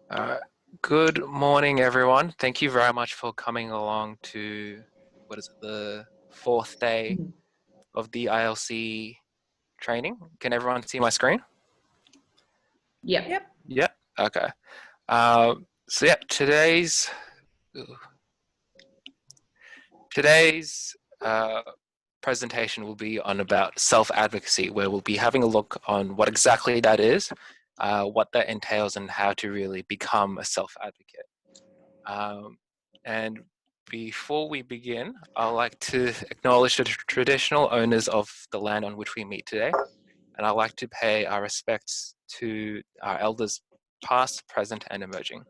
Uh, Good morning, everyone. Thank you very much for coming along to, the fourth day Mhm. of the ILC training. Can everyone see my screen? Yep. Yep. Yeah. Okay. So today's presentation will be on about self-advocacy, where we'll be having a look on what exactly that is, what that entails, and how to really become a self-advocate. And before we begin, I'd like to acknowledge the traditional owners of the land on which we meet today, and I'd like to pay our respects to our elders past, present, and emerging.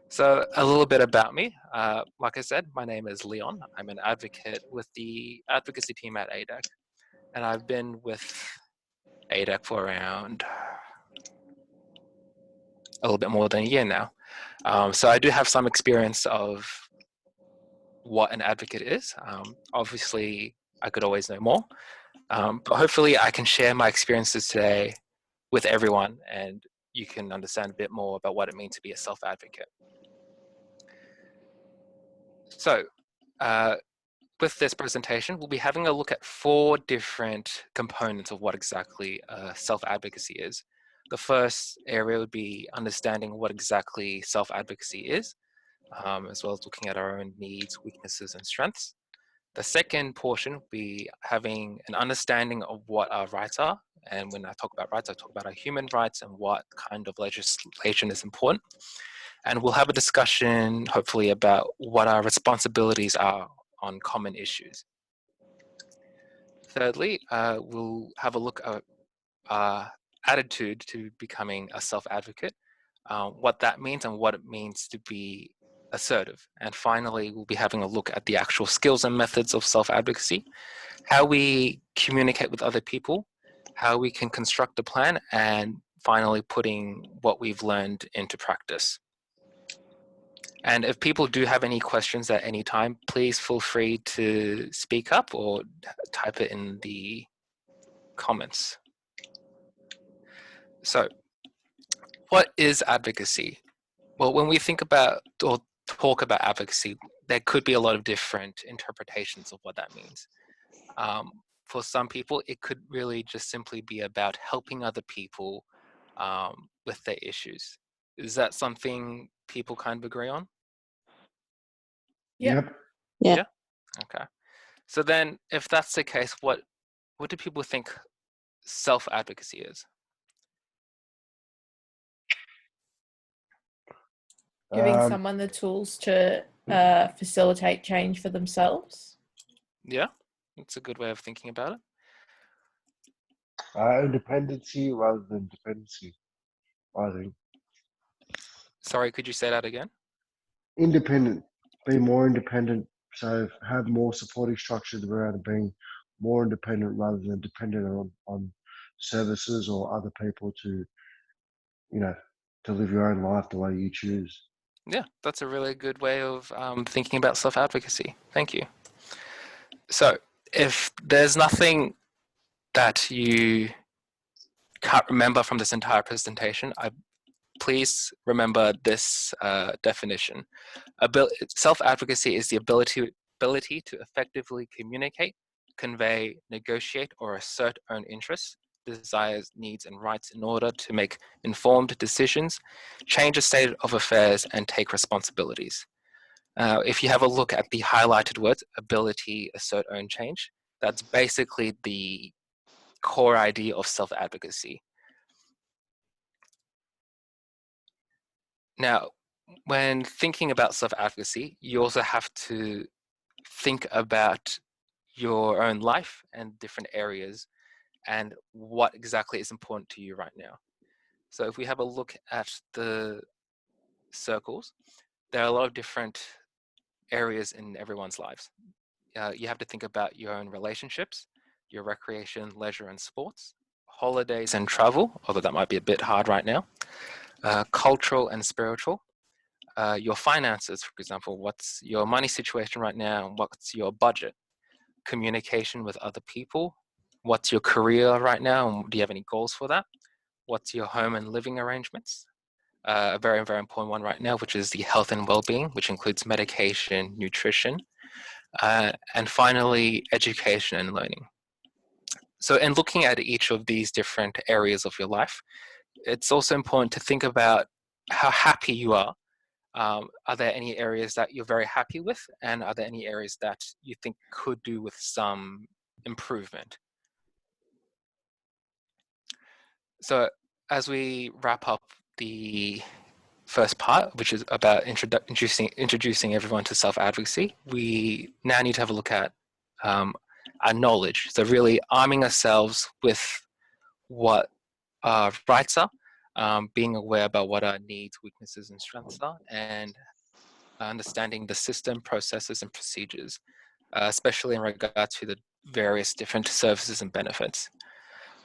So a little bit about me. Like I said, my name is Leon. I'm an advocate with the advocacy team at ADEC, and I've been with ADEC for around a little bit more than a year now. So I do have some experience of what an advocate is. Obviously, I could always know more, but hopefully I can share my experiences today with everyone and you can understand a bit more about what it means to be a self-advocate. So with this presentation, we'll be having a look at 4 different components of what exactly self-advocacy is. The first area would be understanding what exactly self-advocacy is, as well as looking at our own needs, weaknesses, and strengths. The second portion will be having an understanding of what our rights are. And when I talk about rights, I talk about our human rights and what kind of legislation is important. And we'll have a discussion, hopefully, about what our responsibilities are on common issues. Thirdly, we'll have a look at our attitude to becoming a self-advocate, what that means and what it means to be assertive. And finally, we'll be having a look at the actual skills and methods of self-advocacy, how we communicate with other people, how we can construct a plan, and finally putting what we've learned into practice. And if people do have any questions at any time, please feel free to speak up or type it in the comments. So, what is advocacy? Well, when we think about or talk about advocacy, there could be a lot of different interpretations of what that means. For some people, it could really just simply be about helping other people with their issues. Is that something people kind of agree on? Yep. Yeah. Yeah. Okay. So then, if that's the case, what do people think self-advocacy is? Giving someone the tools to facilitate change for themselves. Yeah, that's a good way of thinking about it. Independency rather than dependency, I think. Sorry, could you say that again? Independent, be more independent, so have more supporting structures around being more independent rather than dependent on services or other people to, to live your own life the way you choose. Yeah, that's a really good way of thinking about self-advocacy. Thank you. So, if there's nothing that you can't remember from this entire presentation, please remember this definition. Self-advocacy is the ability to effectively communicate, convey, negotiate, or assert own interests, desires, needs, and rights in order to make informed decisions, change a state of affairs, and take responsibilities. If you have a look at the highlighted words, ability, assert, own, change, that's basically the core idea of self-advocacy. Now, when thinking about self-advocacy, you also have to think about your own life and different areas and what exactly is important to you right now. So if we have a look at the circles, there are a lot of different areas in everyone's lives. You have to think about your own relationships, your recreation, leisure, and sports, holidays and travel, although that might be a bit hard right now, cultural and spiritual, your finances, for example, what's your money situation right now, what's your budget, communication with other people, what's your career right now, and do you have any goals for that, what's your home and living arrangements, a very, very important one right now, which is the health and well-being, which includes medication, nutrition, and finally, education and learning. So in looking at each of these different areas of your life, it's also important to think about how happy you are. Are there any areas that you're very happy with? And are there any areas that you think could do with some improvement? So as we wrap up the first part, which is about introducing everyone to self-advocacy, we now need to have a look at our knowledge. So really arming ourselves with what our rights are, being aware about what our needs, weaknesses, and strengths are, and understanding the system, processes, and procedures, especially in regard to the various different services and benefits.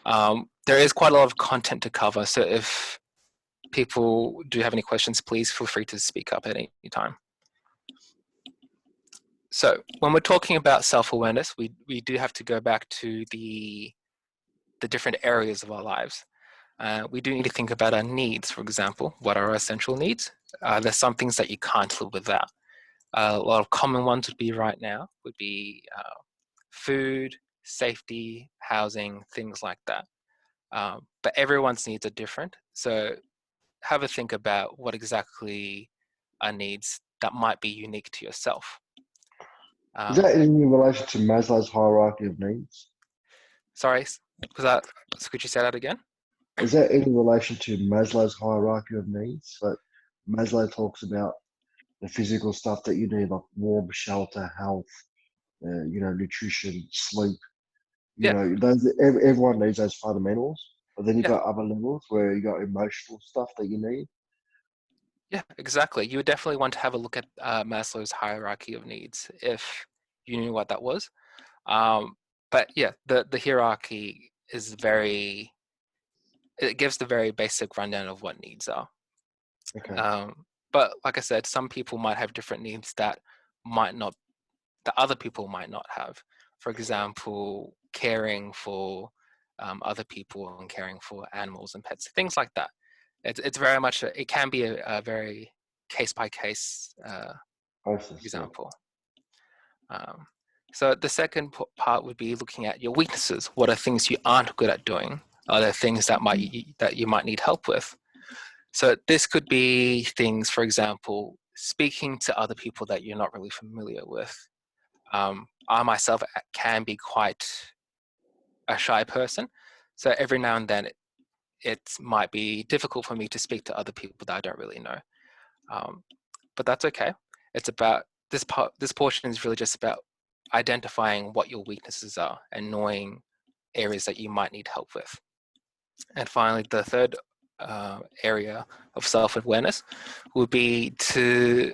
There is quite a lot of content to cover, so if people do have any questions, please feel free to speak up at any time. So when we're talking about self-awareness, we do have to go back to the different areas of our lives. We do need to think about our needs, for example. What are our essential needs? There's some things that you can't live without. A lot of common ones would be right now, would be food, safety, housing, things like that. But everyone's needs are different. So have a think about what exactly are needs that might be unique to yourself. Is that in relation to Maslow's hierarchy of needs? Sorry, could you say that again? Is that in relation to Maslow's hierarchy of needs? So Maslow talks about the physical stuff that you need, like warmth, shelter, health, nutrition, sleep. Everyone needs those fundamentals. But then you got other levels where you got emotional stuff that you need. Yeah, exactly. You would definitely want to have a look at Maslow's hierarchy of needs if you knew what that was. But yeah, the hierarchy is it gives the very basic rundown of what needs are. Okay. But like I said, some people might have different needs that other people might not have. For example, caring for other people and caring for animals and pets, things like that. It's very much, it can be a very case-by-case example. So the second part would be looking at your weaknesses. What are things you aren't good at doing? Are there things that you might need help with? So this could be things, for example, speaking to other people that you're not really familiar with. I myself can be quite a shy person. So every now and then it might be difficult for me to speak to other people that I don't really know. But that's okay. It's about this portion is really just about identifying what your weaknesses are and knowing areas that you might need help with. And finally, the third area of self-awareness would be to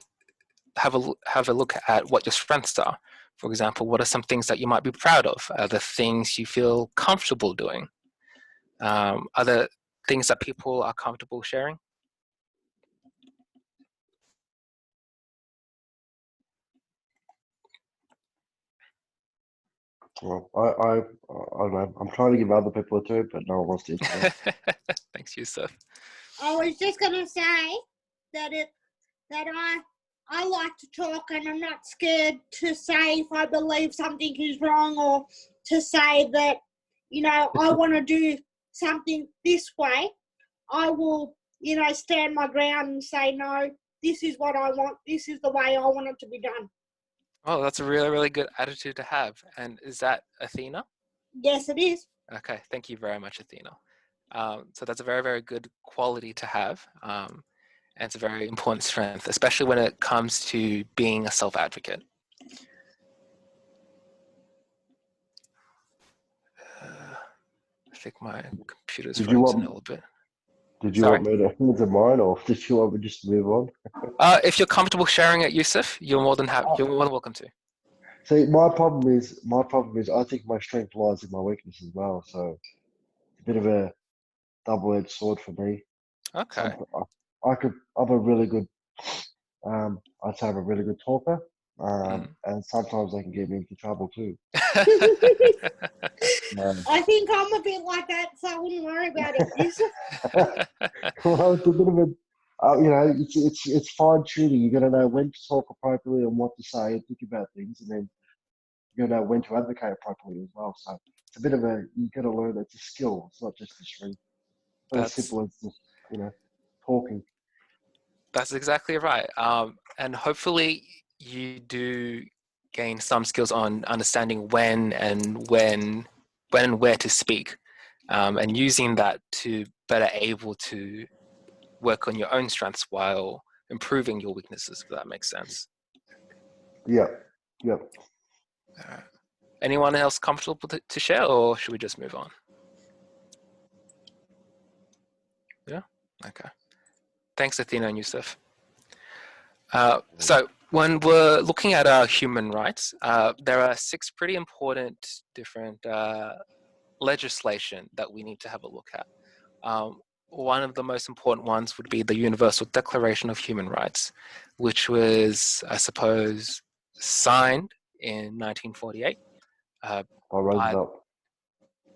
have a look at what your strengths are. For example, what are some things that you might be proud of? Are there things you feel comfortable doing? Are there things that people are comfortable sharing? Well, I don't know. I'm trying to give other people a turn, but no one wants to intervene. Thanks, Yusuf. I was just going to say that I like to talk, and I'm not scared to say if I believe something is wrong, or to say that, I want to do something this way. I will, stand my ground and say, no, this is what I want. This is the way I want it to be done. Oh, that's a really, really good attitude to have. And is that Athena? Yes, it is. Okay, thank you very much, Athena. So that's a very, very good quality to have. And it's a very important strength, especially when it comes to being a self-advocate. I think my computer's frozen a little bit. Did you want me to answer mine, or did you want me just to move on? If you're comfortable sharing it, Yusuf, you're more than welcome to. See, my problem is I think my strength lies in my weakness as well. So it's a bit of a double-edged sword for me. Okay. I'm a really good, I'd say I'm a really good talker. And sometimes they can get me into trouble too. I think I'm a bit like that, so I wouldn't worry about it. Well, it's a bit of a it's fine tuning. You got to know when to talk appropriately and what to say and think about things, and then you got to know when to advocate appropriately as well. So it's a bit of you got to learn. It's a skill. It's not just a string. Not as That's simple as just talking. that's exactly right. And hopefully you do gain some skills on understanding when and where to speak, and using that to better able to work on your own strengths while improving your weaknesses, if that makes sense. Yep. Anyone else comfortable to share, or should we just move on? Yeah? Okay. Thanks, Athena and Yusuf. So when we're looking at our human rights, there are 6 pretty important different legislation that we need to have a look at. One of the most important ones would be the Universal Declaration of Human Rights, which was, I suppose, signed in 1948. By Roosevelt.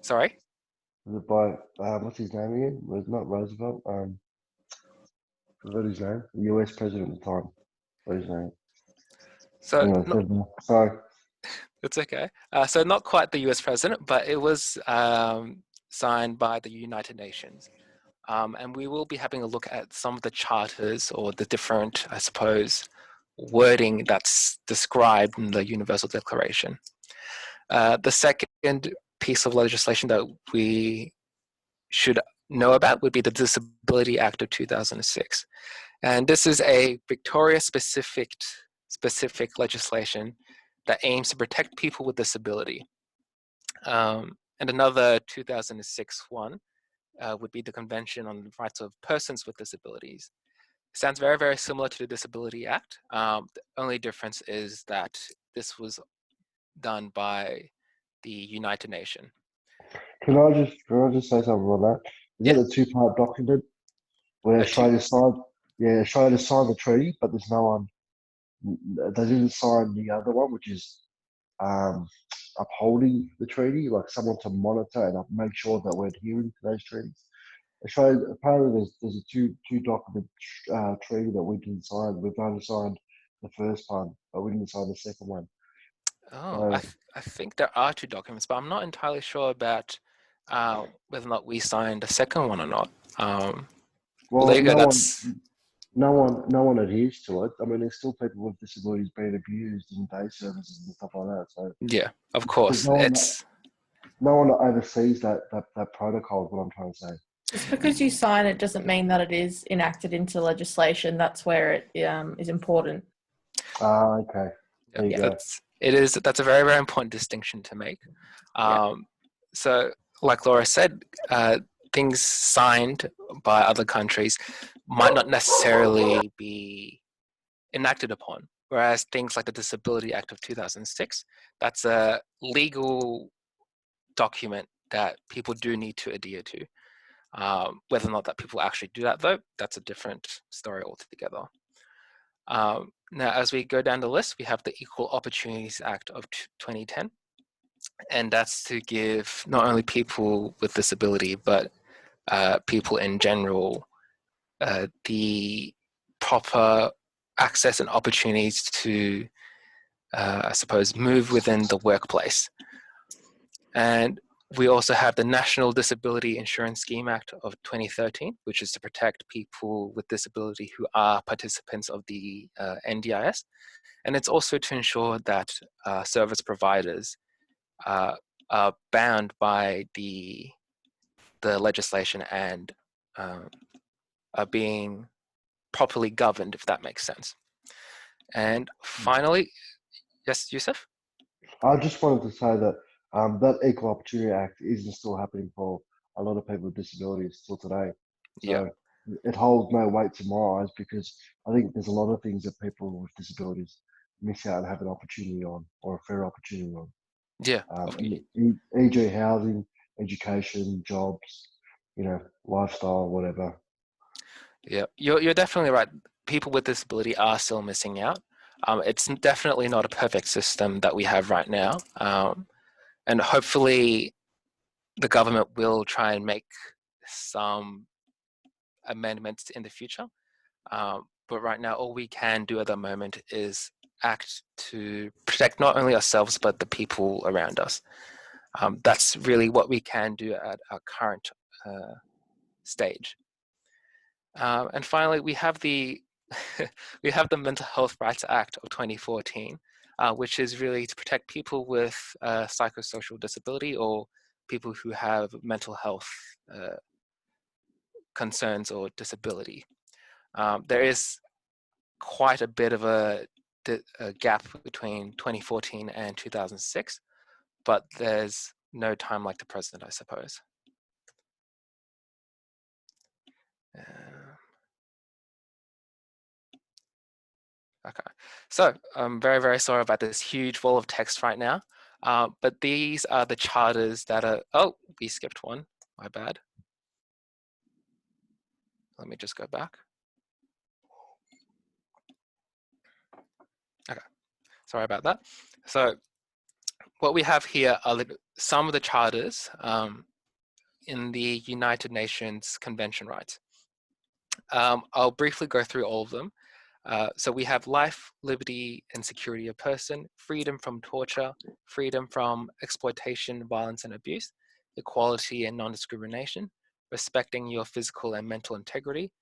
Sorry? Was it by what's his name again? Was not Roosevelt. Forgot his name. The U.S. president at the time. What his name? So Anyway, sorry. it's okay. So not quite the US president, but it was signed by the United Nations. And we will be having a look at some of the charters or the different, I suppose, wording that's described in the Universal Declaration. The second piece of legislation that we should know about would be the Disability Act of 2006. And this is a Victoria-specific legislation that aims to protect people with disability. And another 2006 one would be the Convention on the Rights of Persons with Disabilities. It sounds very, very similar to the Disability Act. The only difference is that this was done by the United Nations. Can I just say something on that? Is that the 2-part document where Australia signed? Yeah, Australia signed the treaty, but there's no one. They didn't sign the other one, which is upholding the treaty, like someone to monitor and make sure that we're adhering to those treaties. Australia, apparently, there's a two document treaty that we didn't sign. We've only signed the first one, but we didn't sign the second one. Oh, I think there are 2 documents, but I'm not entirely sure about whether or not we signed the second one or not. Well, there you go. No one adheres to it. I mean, there's still people with disabilities being abused in day services and stuff like that. So yeah, of course, no one oversees that protocol. Is what I'm trying to say. Just because you sign it doesn't mean that it is enacted into legislation. That's where it is important. Okay. There you go. That's a very, very important distinction to make. So, like Laura said, things signed by other countries might not necessarily be enacted upon, whereas things like the Disability Act of 2006, that's a legal document that people do need to adhere to. Whether or not that people actually do that, though, that's a different story altogether. Now, as we go down the list, we have the Equal Opportunities Act of 2010, and that's to give not only people with disability, but people in general the proper access and opportunities to, I suppose, move within the workplace. And we also have the National Disability Insurance Scheme Act of 2013, which is to protect people with disability who are participants of the NDIS. And it's also to ensure that service providers are bound by the legislation and are being properly governed, if that makes sense. And finally, yes, Yusuf? I just wanted to say that that Equal Opportunity Act isn't still happening for a lot of people with disabilities still today. So it holds no weight to my eyes because I think there's a lot of things that people with disabilities miss out and have an opportunity on, or a fair opportunity on. Yeah. E.g. housing, education, jobs, lifestyle, whatever. Yeah, you're definitely right. People with disability are still missing out. It's definitely not a perfect system that we have right now. And hopefully the government will try and make some amendments in the future. But right now, all we can do at the moment is act to protect not only ourselves, but the people around us. That's really what we can do at our current stage. And finally, we have the we have the Mental Health Rights Act of 2014, which is really to protect people with psychosocial disability or people who have mental health concerns or disability. There is quite a bit of a gap between 2014 and 2006, but there's no time like the present, I suppose. Okay, so I'm very, very sorry about this huge wall of text right now, but these are the charters that are, oh, we skipped one, my bad. Let me just go back. Okay, sorry about that. So what we have here are some of the charters in the United Nations Convention Rights. I'll briefly go through all of them. So we have life, liberty, and security of person, freedom from torture, freedom from exploitation, violence, and abuse, equality and non-discrimination, respecting your physical and mental integrity,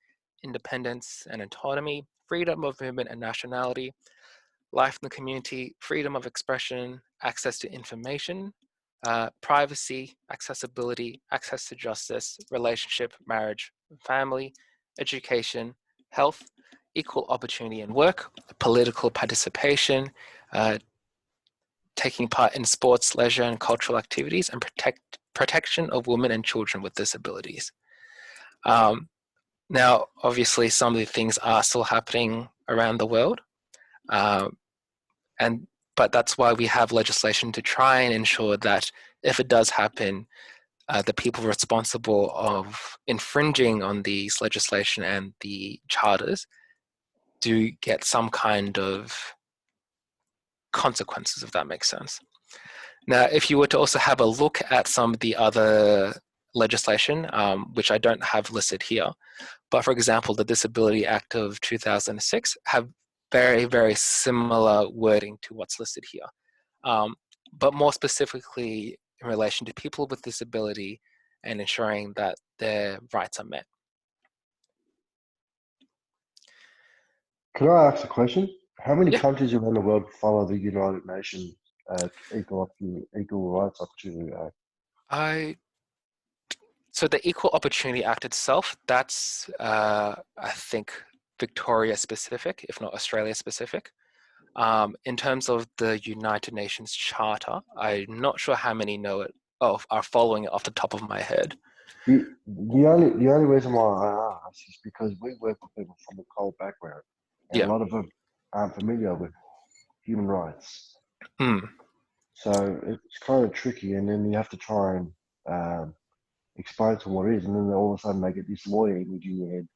independence and autonomy, freedom of movement and nationality, life in the community, freedom of expression, access to information, privacy, accessibility, access to justice, relationship, marriage, family, education, health, equal opportunity in work, political participation, taking part in sports, leisure, and cultural activities, and protection of women and children with disabilities. Now, obviously, some of the things are still happening around the world, but that's why we have legislation to try and ensure that if it does happen, the people responsible of infringing on these legislation and the charters do get some kind of consequences, if that makes sense. Now, if you were to also have a look at some of the other legislation, which I don't have listed here, but for example, the Disability Act of 2006 have very, very similar wording to what's listed here, but more specifically in relation to people with disability and ensuring that their rights are met. Can I ask a question? How many Yeah. countries around the world follow the United Nations Equal Rights Opportunity Act? So the Equal Opportunity Act itself, that's, I think, Victoria specific, if not Australia specific. In terms of the United Nations Charter, I'm not sure how many know it, are following it off the top of my head. The only reason why I ask is because we work with people from a cold background, and Yeah. a lot of them aren't familiar with human rights. Mm. So it's kind of tricky, and then you have to try and explain to them what it is, and then all of a sudden they get this lawyer image in your head.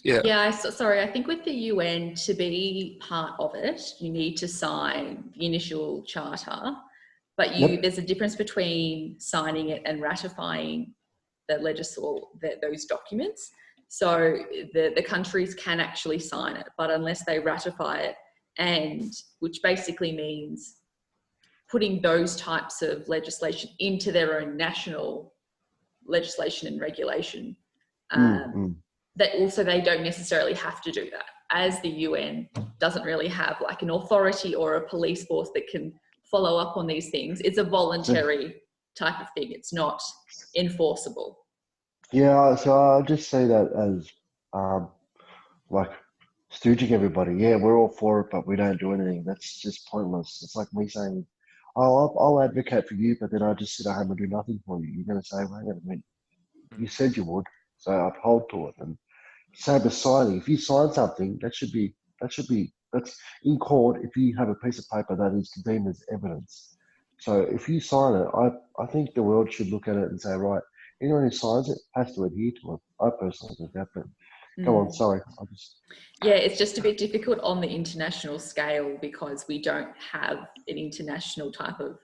Yeah. Sorry, I think with the UN, to be part of it, you need to sign the initial charter, but there's a difference between signing it and ratifying those documents. So the countries can actually sign it, but unless they ratify it, and which basically means putting those types of legislation into their own national legislation and regulation, that also they don't necessarily have to do that, as the UN doesn't really have like an authority or a police force that can follow up on these things. It's a voluntary type of thing. It's not enforceable. Yeah, so I'll just say that as like stooging everybody. Yeah, we're all for it, but we don't do anything. That's just pointless. It's like me saying, "Oh, I'll advocate for you," but then I just sit at home and do nothing for you. You're going to say, "Well, hang on a minute, you said you would, so uphold to it." And same as signing. If you sign something, that's in court. If you have a piece of paper that is deemed as evidence, so if you sign it, I think the world should look at it and say, right, anyone who signs it has to adhere to it. I personally think that, but go on, sorry. Yeah, it's just a bit difficult on the international scale because we don't have an international type of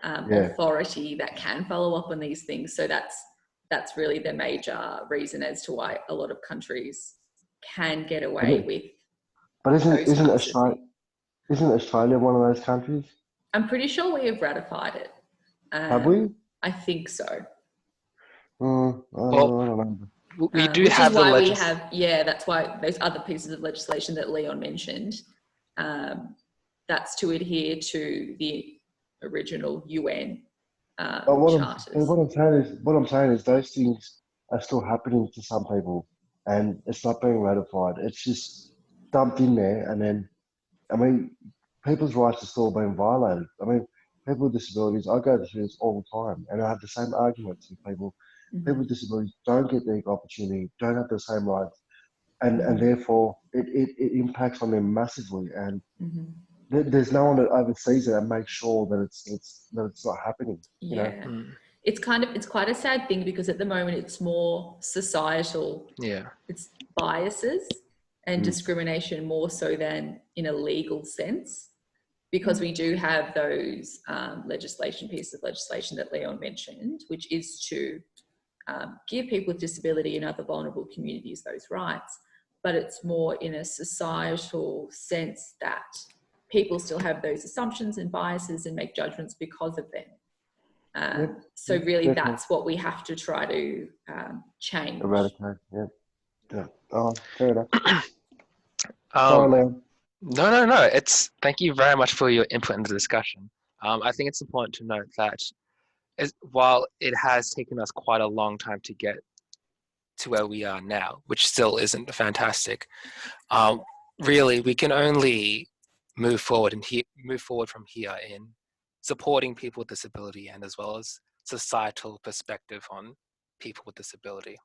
authority that can follow up on these things. So that's that's really the major reason as to why a lot of countries can get away with But those types of things. isn't Australia one of those countries? I'm pretty sure we have ratified it. Have we? I think so. Well, I don't know. we do Which have is why the we have, that's why those other pieces of legislation that Leon mentioned, that's to adhere to the original UN But charters. what I'm saying is those things are still happening to some people, and it's not being ratified. It's just dumped in there, and then I mean, people's rights are still being violated. I mean, people with disabilities. I go to this all the time, and I have the same arguments with people. People with disabilities don't get the opportunity, don't have the same rights, and therefore it impacts on them massively. And there's no one that oversees it and makes sure that it's not happening. You know? It's quite a sad thing, because at the moment it's more societal. Yeah. It's biases and discrimination more so than in a legal sense, because we do have those pieces of legislation that Leon mentioned, which is to give people with disability and other vulnerable communities those rights. But it's more in a societal sense that people still have those assumptions and biases and make judgments because of them. So really that's what we have to try to change. Eradicate, yeah. Oh, fair enough. No. Thank you very much for your input in the discussion. I think it's important to note that while it has taken us quite a long time to get to where we are now, which still isn't fantastic, really we can only move forward from here in supporting people with disability, and as well as societal perspective on people with disability.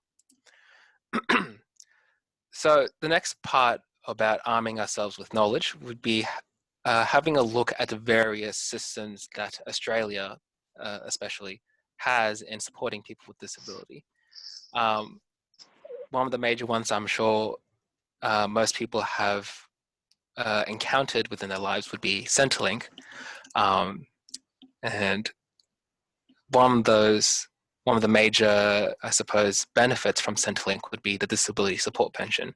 So the next part about arming ourselves with knowledge would be having a look at the various systems that Australia especially has in supporting people with disability. One of the major ones I'm sure most people have encountered within their lives would be Centrelink. And one of the major, I suppose, benefits from Centrelink would be the disability support pension.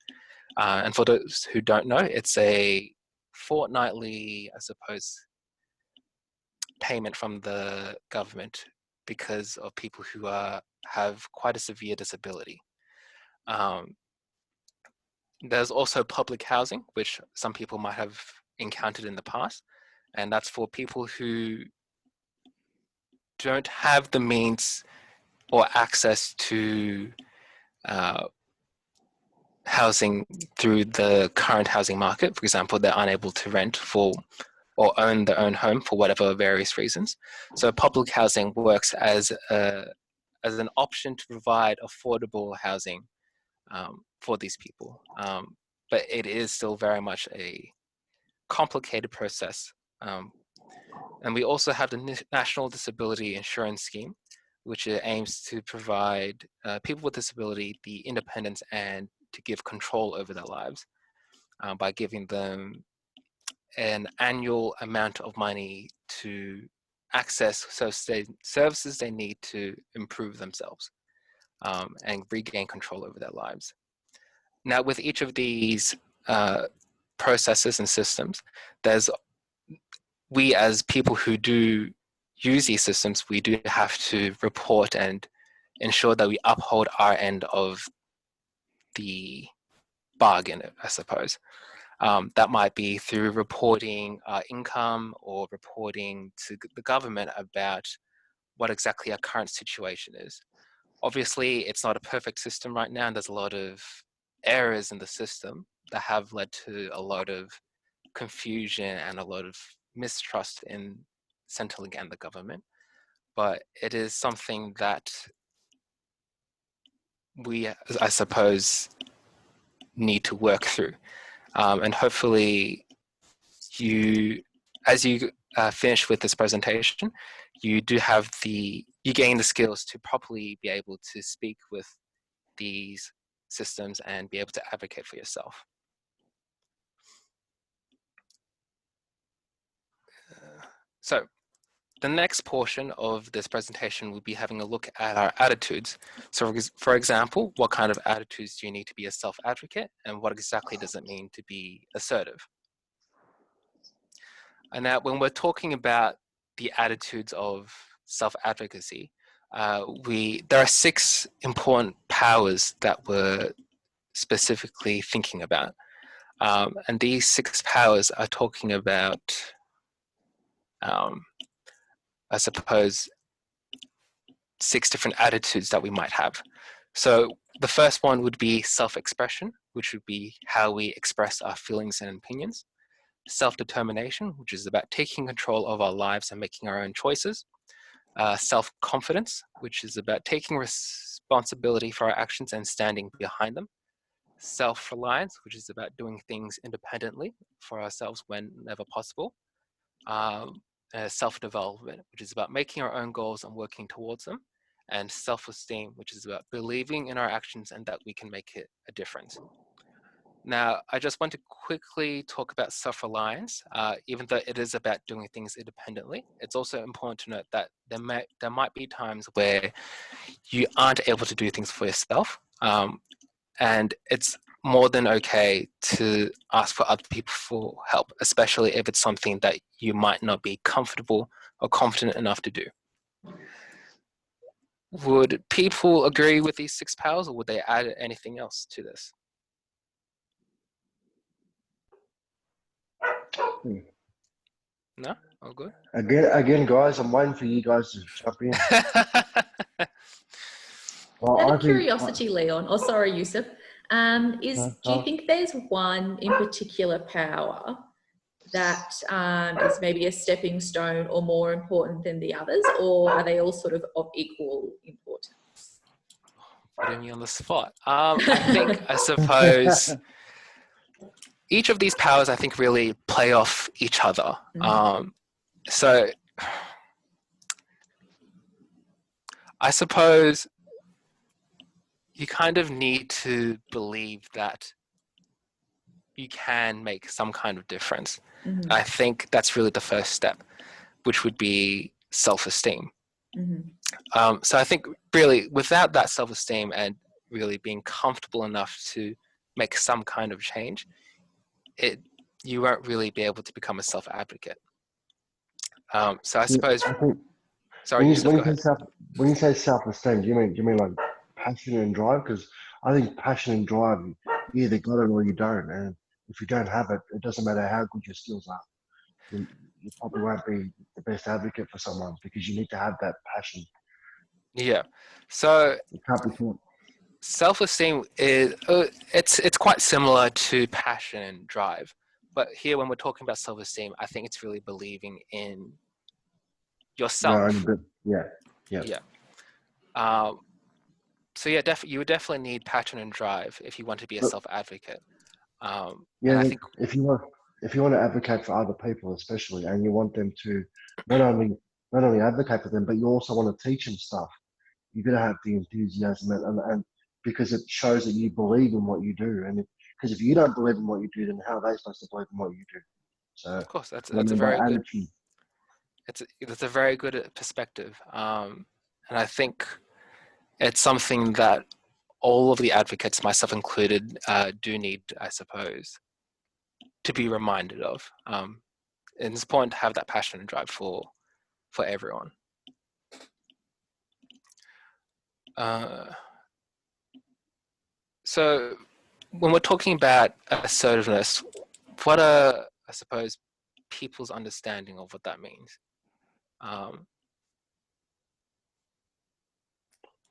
And for those who don't know, it's a fortnightly, I suppose, payment from the government because of people who have quite a severe disability. There's also public housing, which some people might have encountered in the past, and that's for people who don't have the means or access to housing through the current housing market. For example, they're unable to rent or own their own home for whatever various reasons. So public housing works as an option to provide affordable housing for these people. But it is still very much a complicated process. And we also have the National Disability Insurance Scheme, which aims to provide people with disability the independence and to give control over their lives by giving them an annual amount of money to access services they need to improve themselves and regain control over their lives. Now, with each of these processes and systems, we as people who do use these systems, we do have to report and ensure that we uphold our end of the bargain, I suppose. That might be through reporting our income or reporting to the government about what exactly our current situation is. Obviously, it's not a perfect system right now, and there's a lot of errors in the system that have led to a lot of confusion and a lot of mistrust in Centrelink and the government. But it is something that we, I suppose, need to work through. And hopefully as you finish with this presentation, you gain the skills to properly be able to speak with these systems and be able to advocate for yourself. So the next portion of this presentation will be having a look at our attitudes. So for example, what kind of attitudes do you need to be a self-advocate, and what exactly does it mean to be assertive? And now when we're talking about the attitudes of self-advocacy, there are 6 important powers that we're specifically thinking about. And these 6 powers are talking about, I suppose, 6 different attitudes that we might have. So the first one would be self-expression, which would be how we express our feelings and opinions. Self-determination, which is about taking control of our lives and making our own choices. Self-confidence, which is about taking responsibility for our actions and standing behind them. Self-reliance, which is about doing things independently for ourselves whenever possible. Self-development, which is about making our own goals and working towards them. And self-esteem, which is about believing in our actions and that we can make it a difference. Now, I just want to quickly talk about self-reliance. Even though it is about doing things independently, it's also important to note that there might be times where you aren't able to do things for yourself. And it's more than okay to ask for other people for help, especially if it's something that you might not be comfortable or confident enough to do. Would people agree with these 6 powers, or would they add anything else to this? No? All good? Again, guys, I'm waiting for you guys to jump in. Well, Out of curiosity, Leon, or sorry, Yusuf, do you think there's one in particular power that is maybe a stepping stone or more important than the others, or are they all sort of equal importance? Putting me on the spot. I suppose each of these powers, I think, really play off each other. So I suppose you kind of need to believe that you can make some kind of difference. I think that's really the first step, which would be self-esteem. So I think really without that self-esteem and really being comfortable enough to make some kind of change, you won't really be able to become a self-advocate. So I suppose. Sorry, Yusuf, go ahead. When you say self-esteem, do you mean like passion and drive? Because I think passion and drive, you either got it or you don't. And if you don't have it, it doesn't matter how good your skills are. You probably won't be the best advocate for someone because you need to have that passion. Yeah. So it can't be taught. Self-esteem is it's quite similar to passion and drive, but here when we're talking about self-esteem, I think it's really believing in yourself. Yeah. So yeah, you would definitely need passion and drive if you want to be a self-advocate. I think if you want to advocate for other people, especially, and you want them to not only advocate for them, but you also want to teach them stuff. You're gonna have the enthusiasm and because it shows that you believe in what you do, and because if you don't believe in what you do, then how are they supposed to believe in what you do? So of course, that's a very good. It's a very good perspective, and I think it's something that all of the advocates, myself included, do need, I suppose, to be reminded of. And it's important to have that passion and drive for everyone. So when we're talking about assertiveness, what are, I suppose, people's understanding of what that means?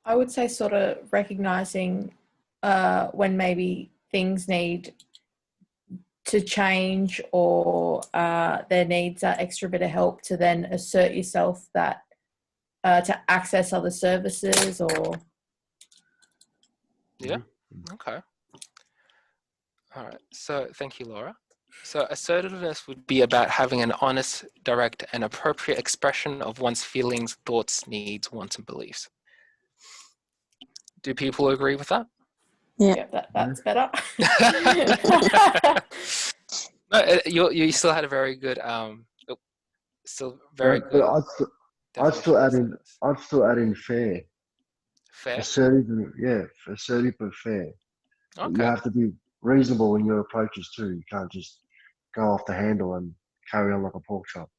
I would say sort of recognizing when maybe things need to change or there needs that extra bit of help to then assert yourself that to access other services or. Yeah, okay. All right, so thank you, Laura. So assertiveness would be about having an honest, direct, and appropriate expression of one's feelings, thoughts, needs, wants, and beliefs. Do people agree with that? Yeah, that's better. No, you still had a very good, still very good. I'd definition still of add in. assertiveness. I'd still add in fair, Fair. assertive. Yeah, assertive but fair. You Okay. have to be reasonable in your approaches too. You can't just go off the handle and carry on like a pork chop.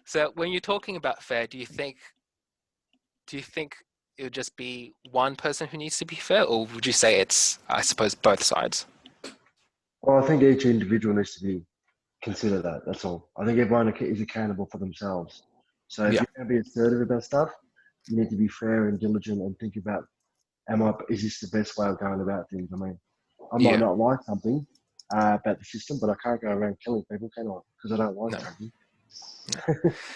So when you're talking about fair, do you think it would just be one person who needs to be fair, or would you say it's, I suppose, both sides? Well, I think each individual needs to be consider that. That's all. I think everyone is accountable for themselves. So if Yeah. you're going to be assertive about stuff, you need to be fair and diligent and think about, is this the best way of going about things? I mean, I might Yeah. not like something about the system, but I can't go around killing people, can I? Because I don't like No. something.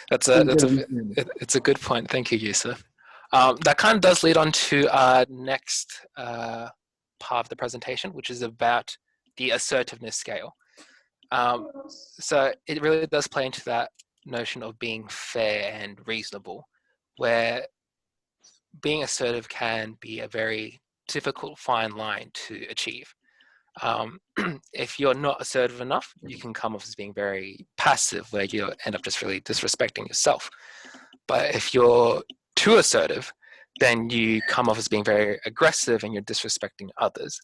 That's Couldn't get a it in. it's a good point. Thank you, Yusuf. That kind of does lead on to our next part of the presentation, which is about the assertiveness scale. So it really does play into that notion of being fair and reasonable, where being assertive can be a very difficult fine line to achieve. If you're not assertive enough, you can come off as being very passive, where you end up just really disrespecting yourself. But if you're too assertive, then you come off as being very aggressive and you're disrespecting others.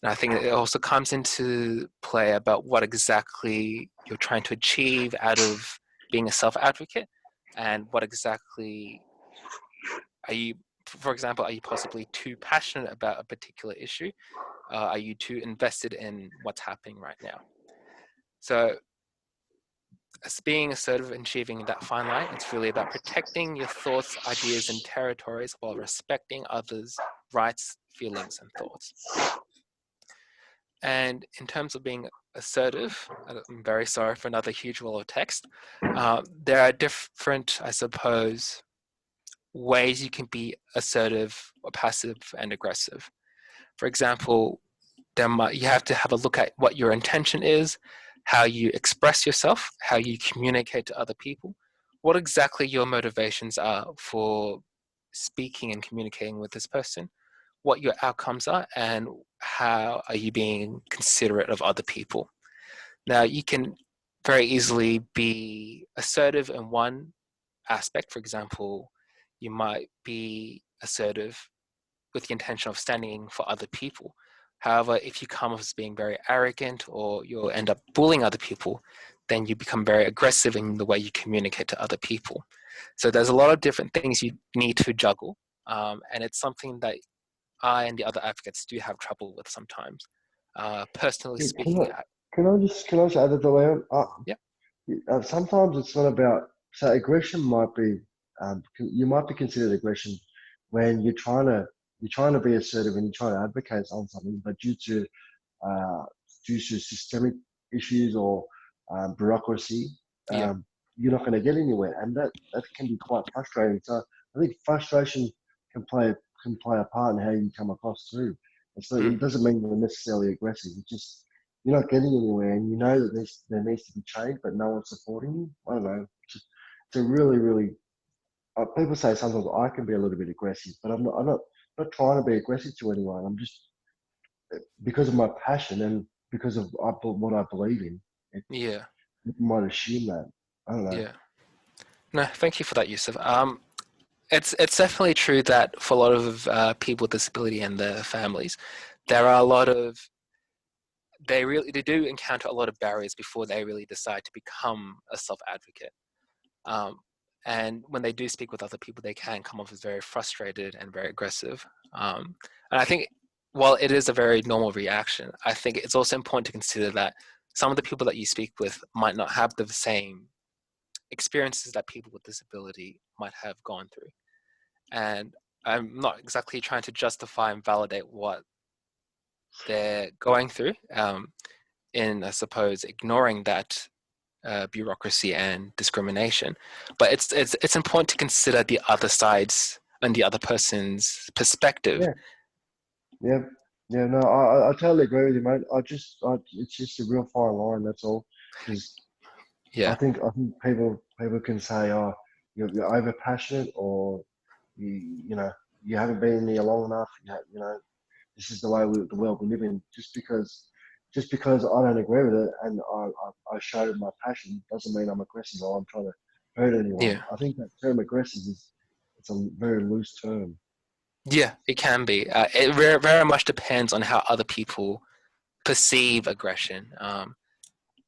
And I think it also comes into play about what exactly you're trying to achieve out of being a self-advocate, and what exactly are you, for example, are you possibly too passionate about a particular issue? Are you too invested in what's happening right now? So as being assertive and achieving that fine line, it's really about protecting your thoughts, ideas, and territories while respecting others' rights, feelings, and thoughts. And in terms of being assertive, I'm very sorry for another huge wall of text. There are different, I suppose, ways you can be assertive or passive and aggressive. For example, you have to have a look at what your intention is, how you express yourself, how you communicate to other people, what exactly your motivations are for speaking and communicating with this person, what your outcomes are, and how are you being considerate of other people. Now, you can very easily be assertive in one aspect. For example, you might be assertive with the intention of standing for other people. However, if you come off as being very arrogant or you'll end up bullying other people, then you become very aggressive in the way you communicate to other people. So there's a lot of different things you need to juggle, and it's something that I and the other advocates do have trouble with sometimes. Personally speaking, Can I just add that the way? Yeah. Sometimes it's not about. So aggression might be. You might be considered aggression when you're trying to be assertive and you're trying to advocate on something, but uh, due to systemic issues or bureaucracy, Yeah. you're not going to get anywhere, and that can be quite frustrating. So I think frustration can play a part in how you come across too. It doesn't mean you're necessarily aggressive. It's just you're not getting anywhere, and you know that there needs to be change, but no one's supporting you. I don't know. It's a really, really. People say sometimes I can be a little bit aggressive, but I'm not trying to be aggressive to anyone. I'm just because of my passion and because of what I believe in. Yeah. People might assume that. I don't know. Yeah. No, thank you for that, Yusuf. It's definitely true that for a lot of people with disability and their families, there are a lot of they do encounter a lot of barriers before they really decide to become a self-advocate. And when they do speak with other people, they can come off as very frustrated and very aggressive. And I think while it is a very normal reaction, I think it's also important to consider that some of the people that you speak with might not have the same experiences that people with disability might have gone through. And I'm not exactly trying to justify and validate what they're going through in, I suppose, ignoring that bureaucracy and discrimination. But it's important to consider the other sides and the other person's perspective. Yeah, yeah. No, I totally agree with you, mate. It's just a real fine line. That's all. Because Yeah, I think people can say, oh, you're over passionate, or you know you haven't been here long enough. You know this is the way the world we live in. Just because I don't agree with it and I show my passion doesn't mean I'm aggressive or I'm trying to hurt anyone. Yeah. I think that term aggressive it's a very loose term. Yeah, it can be. It very, very much depends on how other people perceive aggression,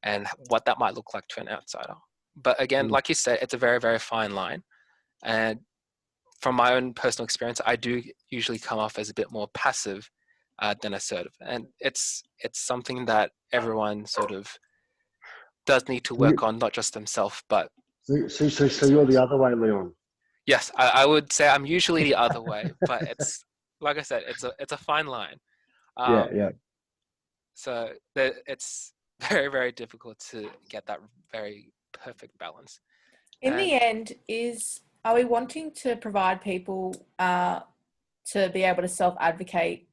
and what that might look like to an outsider. But again, like you said, it's a very, very fine line. And from my own personal experience, I do usually come off as a bit more passive than assertive. And it's something that everyone sort of does need to work on, not just themselves, but... So you're the other way, Leon. Yes, I would say I'm usually the other way, but it's, like I said, it's a fine line. Yeah. So it's very, very difficult to get that very perfect balance. In the end, are we wanting to provide people to be able to self-advocate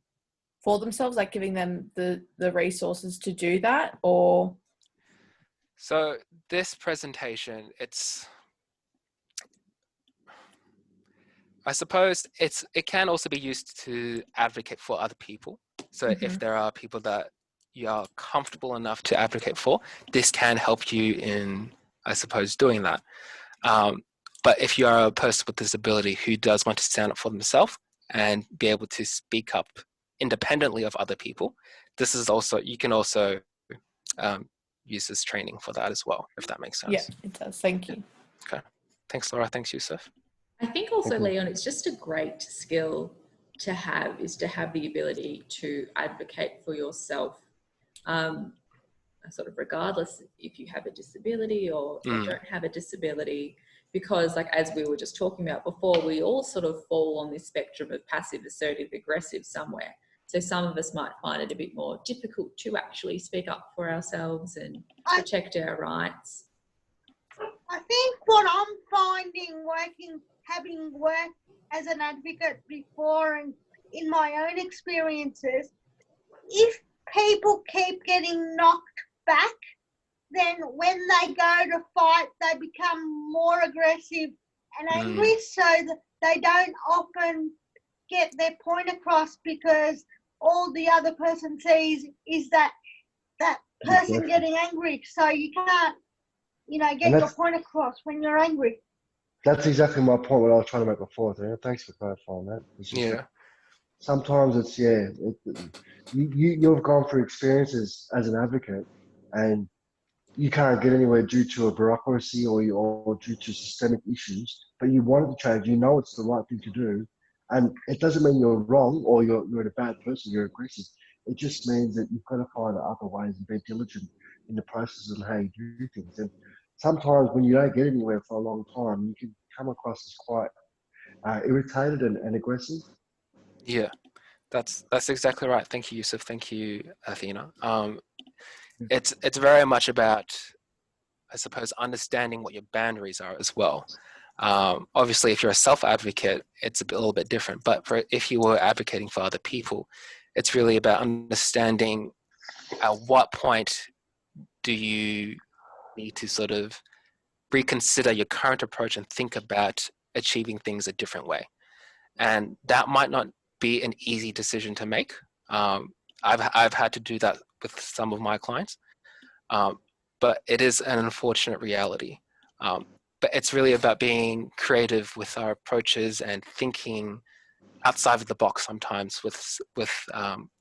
for themselves, like giving them the resources to do that, or? So this presentation, I suppose it can also be used to advocate for other people. So if there are people that you are comfortable enough to advocate for, this can help you in, I suppose, doing that. But if you are a person with disability who does want to stand up for themselves and be able to speak up independently of other people, this is also, you can also use this training for that as well, if that makes sense. Yeah, it does. Thank you. Okay. Thanks, Laura. Thanks, Yusuf. I think also, Leon, it's just a great skill to have, is to have the ability to advocate for yourself, sort of regardless if you have a disability or don't have a disability, because like, as we were just talking about before, we all sort of fall on this spectrum of passive, assertive, aggressive somewhere. So some of us might find it a bit more difficult to actually speak up for ourselves and protect our rights. I think what I'm finding having worked as an advocate before and in my own experiences, if people keep getting knocked back, then when they go to fight, they become more aggressive and angry, so that they don't often get their point across, because all the other person sees is that person getting angry. So you can't, get your point across when you're angry. That's exactly my point, what I was trying to make before. Thanks for clarifying that. It's just that sometimes it's, you've gone through experiences as an advocate and you can't get anywhere due to a bureaucracy or due to systemic issues, but you want it to change. You know it's the right thing to do. And it doesn't mean you're wrong or you're a bad person, you're aggressive. It just means that you've got to find other ways and be diligent in the process of how you do things. And sometimes when you don't get anywhere for a long time, you can come across as quite irritated and aggressive. Yeah, that's exactly right. Thank you, Yusuf. Thank you, Athena. It's very much about, I suppose, understanding what your boundaries are as well. Obviously, if you're a self-advocate, it's a little bit different. But if you were advocating for other people, it's really about understanding at what point do you need to sort of reconsider your current approach and think about achieving things a different way. And that might not be an easy decision to make. I've had to do that with some of my clients, but it is an unfortunate reality. But it's really about being creative with our approaches and thinking outside of the box sometimes with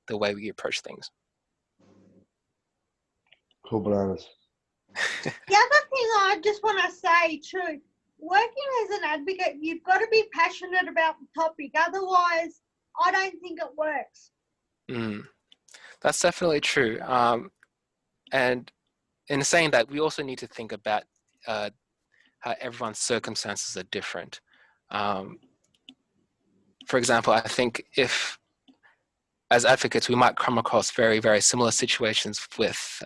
the way we approach things. Cool bananas. The other thing I just want to say too, working as an advocate, you've got to be passionate about the topic. Otherwise, I don't think it works. That's definitely true. And in saying that, we also need to think about how everyone's circumstances are different. For example, I think if, as advocates, we might come across very, very similar situations with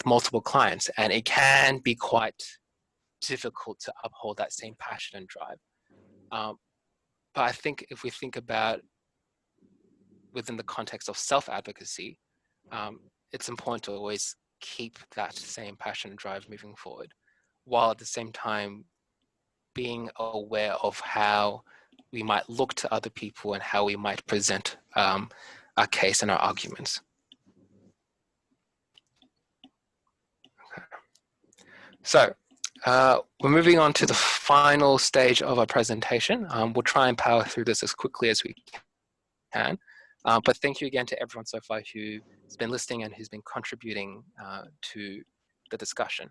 multiple clients, and it can be quite difficult to uphold that same passion and drive. But I think if we think about within the context of self-advocacy, it's important to always keep that same passion and drive moving forward, while at the same time being aware of how we might look to other people and how we might present our case and our arguments. Okay. So We're moving on to the final stage of our presentation. We'll try and power through this as quickly as we can. But thank you again to everyone so far who's been listening and who's been contributing to the discussion.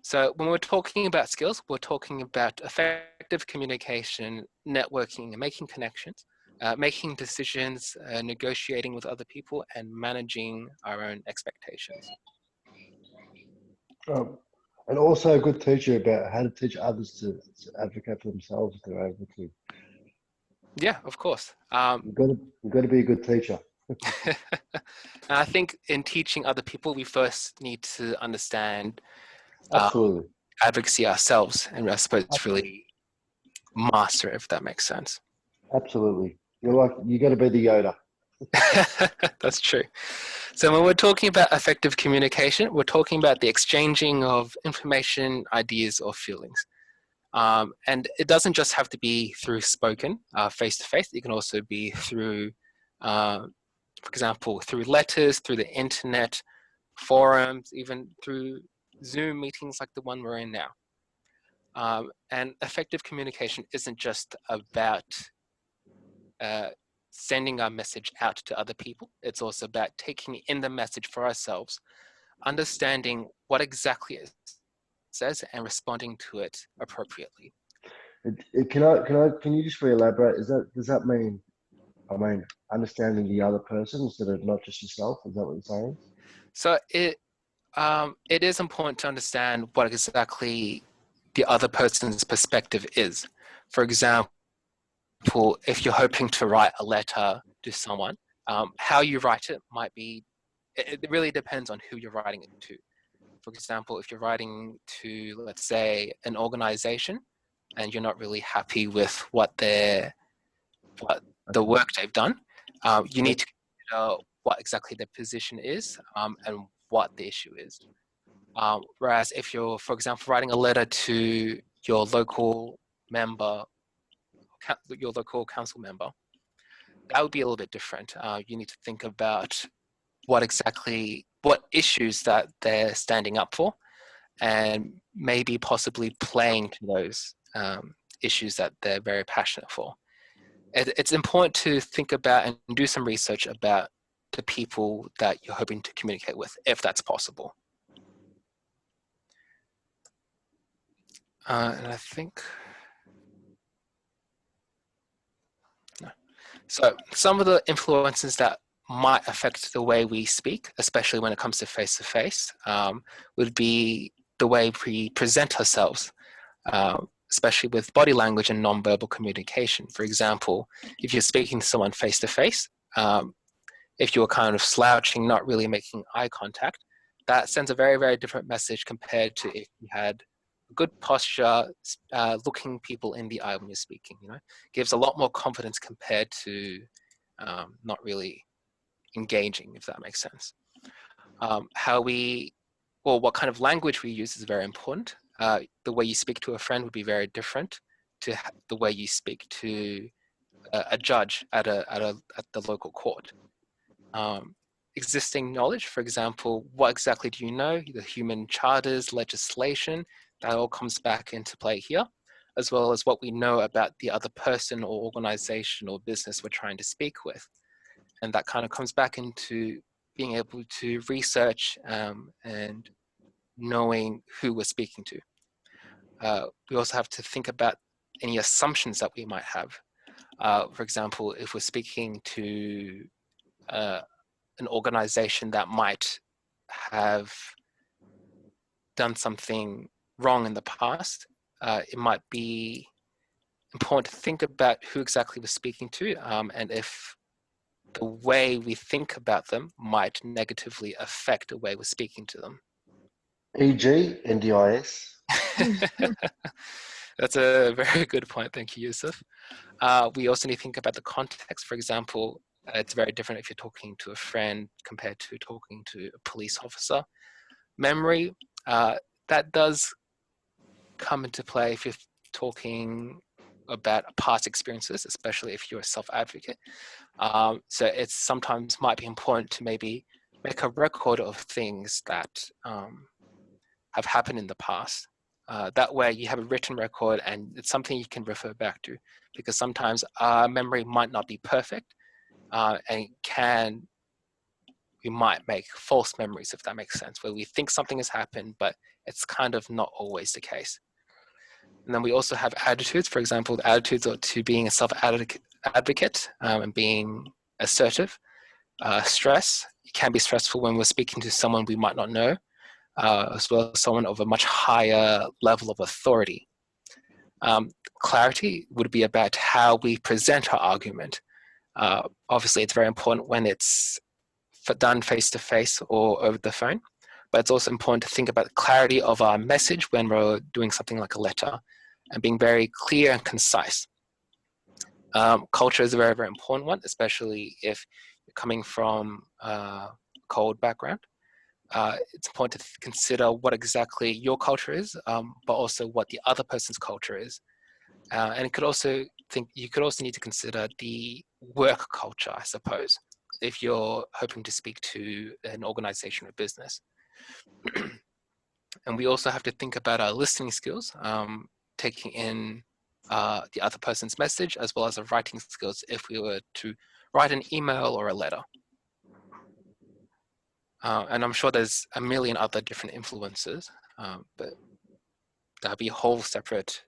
So when we're talking about skills, we're talking about effective communication, networking, and making connections, making decisions, negotiating with other people, and managing our own expectations. And also a good teacher about how to teach others to advocate for themselves if they're able to. Yeah, of course. You've got to be a good teacher. I think in teaching other people, we first need to understand Absolutely. Advocacy ourselves, and I suppose it's really master it, if that makes sense. Absolutely. You got to be the Yoda. That's true. So when we're talking about effective communication, we're talking about the exchanging of information, ideas, or feelings. And it doesn't just have to be through spoken, face-to-face. It can also be through, for example, through letters, through the internet, forums, even through Zoom meetings like the one we're in now. And effective communication isn't just about sending our message out to other people. It's also about taking in the message for ourselves, understanding what exactly it says and responding to it appropriately. Can you just re-elaborate? Does that mean, understanding the other person instead of not just yourself? Is that what you're saying? So it is important to understand what exactly the other person's perspective is. For example, if you're hoping to write a letter to someone, how you write it might be, it really depends on who you're writing it to. For example, if you're writing to, let's say, an organization and you're not really happy with what the work they've done, you need to consider what exactly their position is and what the issue is. Whereas if you're, for example, writing a letter to your local member, your local council member, that would be a little bit different. You need to think about what issues that they're standing up for, and maybe possibly playing to those issues that they're very passionate for. It's important to think about and do some research about the people that you're hoping to communicate with, if that's possible. And I think, no. So some of the influences that might affect the way we speak, especially when it comes to face-to-face, would be the way we present ourselves, especially with body language and non-verbal communication. For example, if you're speaking to someone face-to-face, if you're kind of slouching, not really making eye contact, that sends a very, very different message compared to if you had good posture, looking people in the eye when you're speaking. Gives a lot more confidence compared to not really engaging, if that makes sense. What kind of language we use is very important. The way you speak to a friend would be very different to the way you speak to a judge at the local court. Existing knowledge, for example, what exactly do you know? The human charters, legislation, that all comes back into play here, as well as what we know about the other person or organization or business we're trying to speak with. And that kind of comes back into being able to research and knowing who we're speaking to. We also have to think about any assumptions that we might have. For example, if we're speaking to an organization that might have done something wrong in the past, it might be important to think about who exactly we're speaking to, and if the way we think about them might negatively affect the way we're speaking to them. E.g. NDIS. That's a very good point. Thank you, Yusuf. We also need to think about the context. For example, it's very different if you're talking to a friend compared to talking to a police officer. Memory, that does come into play if you're talking about past experiences, especially if you're a self-advocate. So it sometimes might be important to maybe make a record of things that have happened in the past, That way you have a written record and it's something you can refer back to, because sometimes our memory might not be perfect, and we might make false memories, if that makes sense, where we think something has happened, but it's kind of not always the case. And then we also have attitudes. For example, the attitudes are to being a self-advocate and being assertive. Stress, it can be stressful when we're speaking to someone we might not know, as well as someone of a much higher level of authority. Clarity would be about how we present our argument. Obviously, it's very important when it's done face-to-face or over the phone, but it's also important to think about the clarity of our message when we're doing something like a letter, and being very clear and concise. Culture is a very, very important one, especially if you're coming from a cold background. It's important to consider what exactly your culture is, but also what the other person's culture is. And you could also need to consider the work culture, I suppose, if you're hoping to speak to an organization or business. And we also have to think about our listening skills, taking in the other person's message, as well as our writing skills if we were to write an email or a letter. And I'm sure there's a million other different influences, but that'll be a whole separate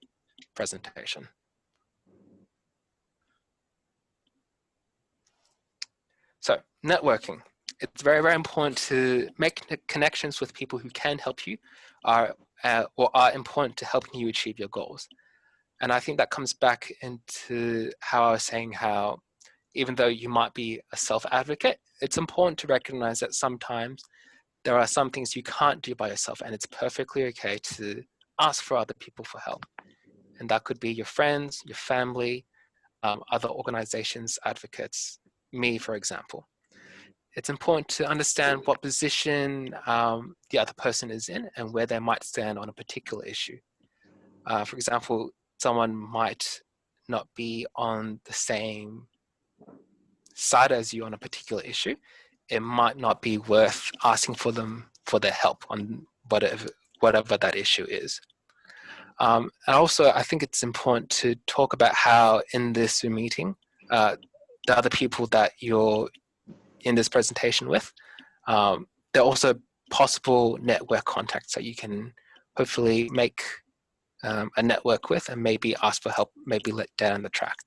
presentation. So networking. It's very, very important to make connections with people who can help you or are important to helping you achieve your goals. And I think that comes back into how I was saying how even though you might be a self-advocate, it's important to recognize that sometimes there are some things you can't do by yourself, and it's perfectly okay to ask for other people for help. And that could be your friends, your family, other organizations, advocates, me, for example. It's important to understand what position the other person is in and where they might stand on a particular issue. For example, someone might not be on the same side as you on a particular issue. It might not be worth asking for them for their help on whatever that issue is. And also, I think it's important to talk about how in this meeting, the other people that you're in this presentation with, there are also possible network contacts that you can hopefully make a network with and maybe ask for help, maybe let down the track.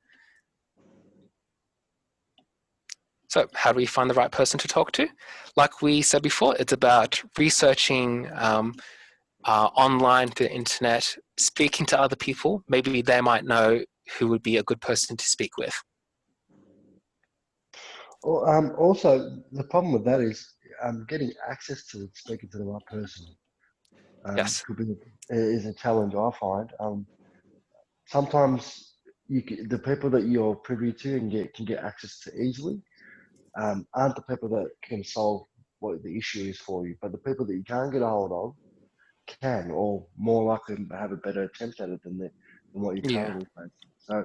So how do we find the right person to talk to? Like we said before, it's about researching online through the internet, speaking to other people. Maybe they might know who would be a good person to speak with. Well, also, the problem with that is getting access to speaking to the right person. Yes. Is a challenge I find. Sometimes the people that you're privy to and can get access to easily aren't the people that can solve what the issue is for you, but the people that you can't get a hold of can, or more likely have a better attempt at it than what you currently face. So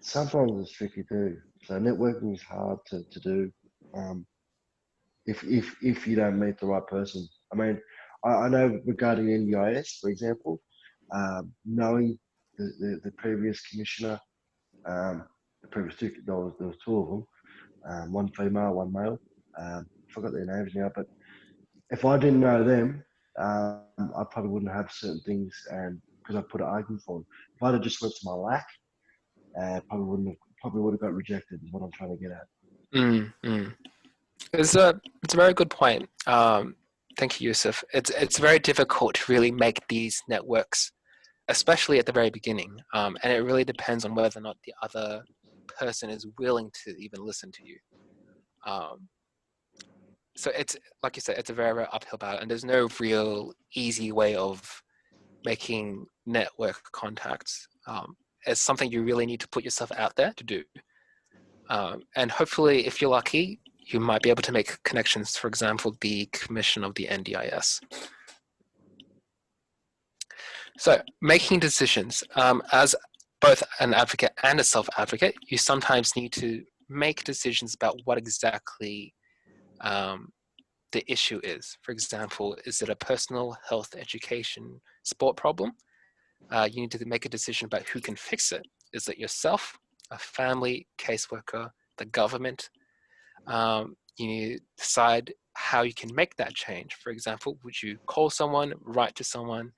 sometimes it's tricky too. So networking is hard to do if you don't meet the right person. I mean, I know regarding NDIS, for example, knowing the previous commissioner, the previous two, there was two of them, one female, one male. Forgot their names now, but if I didn't know them, I probably wouldn't have certain things, and because I put an argument for them. If I'd have just went to my lack, probably would have got rejected. Is what I'm trying to get at. It's a very good point. Thank you, Yusuf. It's very difficult to really make these networks, especially at the very beginning, and it really depends on whether or not the other person is willing to even listen to you. So it's like you said, it's a very, very uphill battle, and there's no real easy way of making network contacts. It's something you really need to put yourself out there to do. And hopefully, if you're lucky, you might be able to make connections, for example, the commission of the NDIS. So making decisions, as both an advocate and a self-advocate, you sometimes need to make decisions about what exactly the issue is. For example, is it a personal health, education, sport problem? You need to make a decision about who can fix it. Is it yourself, a family, caseworker, the government? You need to decide how you can make that change. For example, would you call someone, write to someone,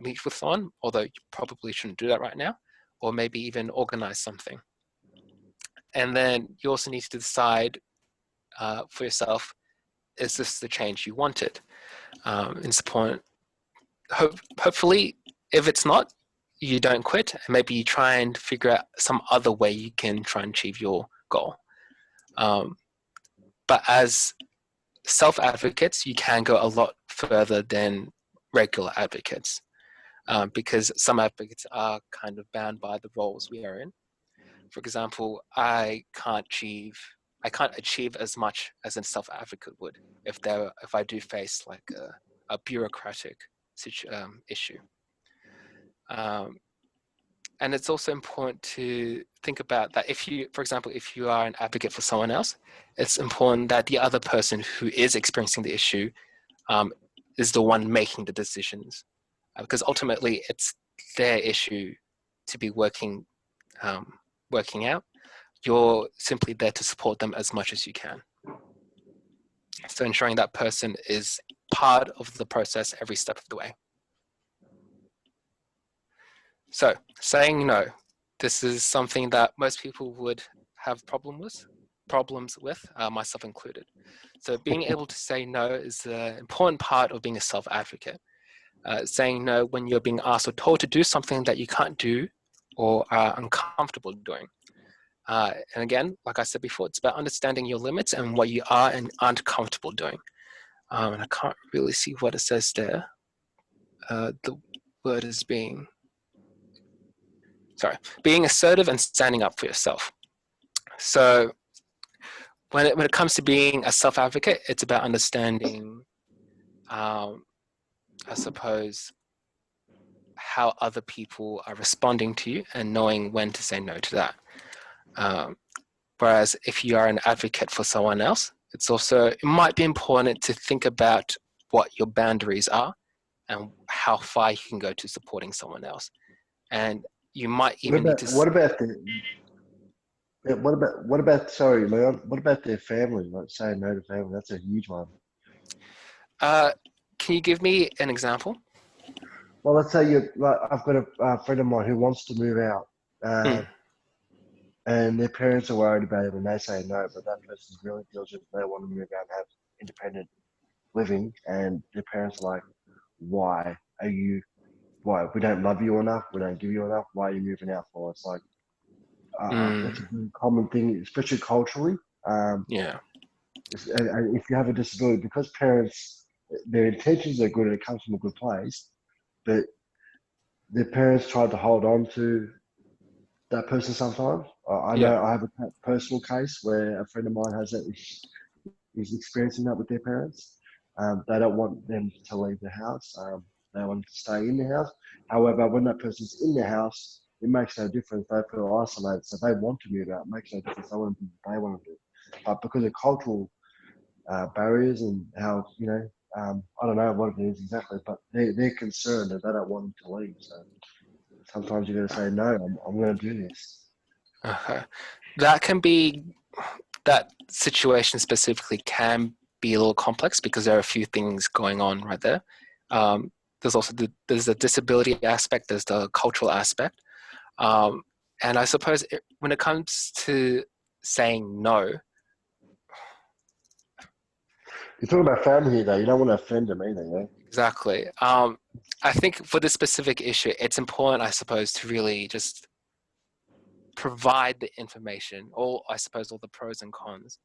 meet with someone, although you probably shouldn't do that right now, or maybe even organize something. And then you also need to decide for yourself, is this the change you wanted? It's important. Hopefully, if it's not, you don't quit, and maybe you try and figure out some other way you can try and achieve your goal. But as self-advocates, you can go a lot further than regular advocates, because some advocates are kind of bound by the roles we are in. For example, I can't achieve as much as a self-advocate would if I do face like a bureaucratic issue. And it's also important to think about that for example, if you are an advocate for someone else, it's important that the other person who is experiencing the issue is the one making the decisions, because ultimately it's their issue to be working out. You're simply there to support them as much as you can. So ensuring that person is part of the process every step of the way. So saying no. This is something that most people would have problems with, myself included. So being able to say no is an important part of being a self-advocate. Saying no when you're being asked or told to do something that you can't do or are uncomfortable doing. And again, like I said before, it's about understanding your limits and what you are and aren't comfortable doing. And I can't really see what it says there. The word is being assertive and standing up for yourself. So when it comes to being a self-advocate, it's about understanding, I suppose, how other people are responding to you and knowing when to say no to that. Whereas if you are an advocate for someone else, it might be important to think about what your boundaries are and how far you can go to supporting someone else. And you might even need to... What about, sorry, Leon, what about their family? Like saying no to family, that's a huge one. Can you give me an example? Well, let's say I've got a friend of mine who wants to move out, and their parents are worried about it and they say no, but that person's really diligent. They want to move out and have independent living, and their parents are like, why? We don't love you enough, we don't give you enough, why are you moving out for? It's like, that's a very common thing, especially culturally. Yeah. And if you have a disability, because parents, their intentions are good and it comes from a good place, but their parents try to hold on to that person sometimes. I know I have a personal case where a friend of mine is experiencing that with their parents. They don't want them to leave the house. They want to stay in the house. However, when that person's in the house, it makes no difference. They feel isolated, so they want to move out. It makes no difference. They want to do what they want to do. But because of cultural barriers and how, I don't know what it is exactly, but they're concerned that they don't want them to leave. So sometimes you got to say, no, I'm going to do this. That situation specifically can be a little complex because there are a few things going on right there. There's also there's the disability aspect, there's the cultural aspect. And I suppose when it comes to saying no, you're talking about family here, though. You don't want to offend them either, yeah? Exactly. I think for this specific issue, it's important, I suppose, to really just provide the information, or I suppose all the pros and cons.